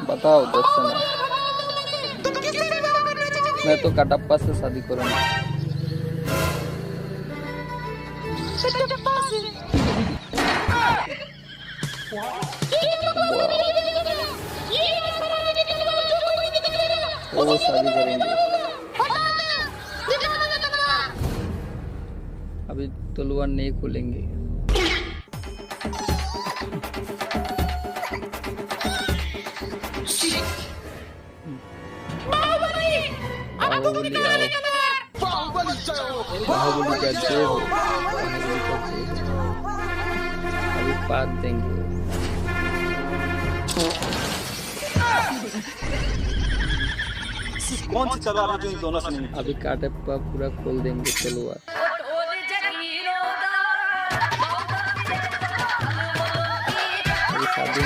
बताओ दर्शना, मैं तो कटप्पा से शादी करूंगा। वो शादी करेंगे। अभी तलवार नहीं खोलेंगे। बाहुबली आओ, बाहुबली का जय हो, बाहुबली का जय हो। अभी पात देंगे। कौन सी तलवार है जो इन दोनों से नहीं? अभी कटप्पा पूरा खोल देंगे तलवार। अभी शादी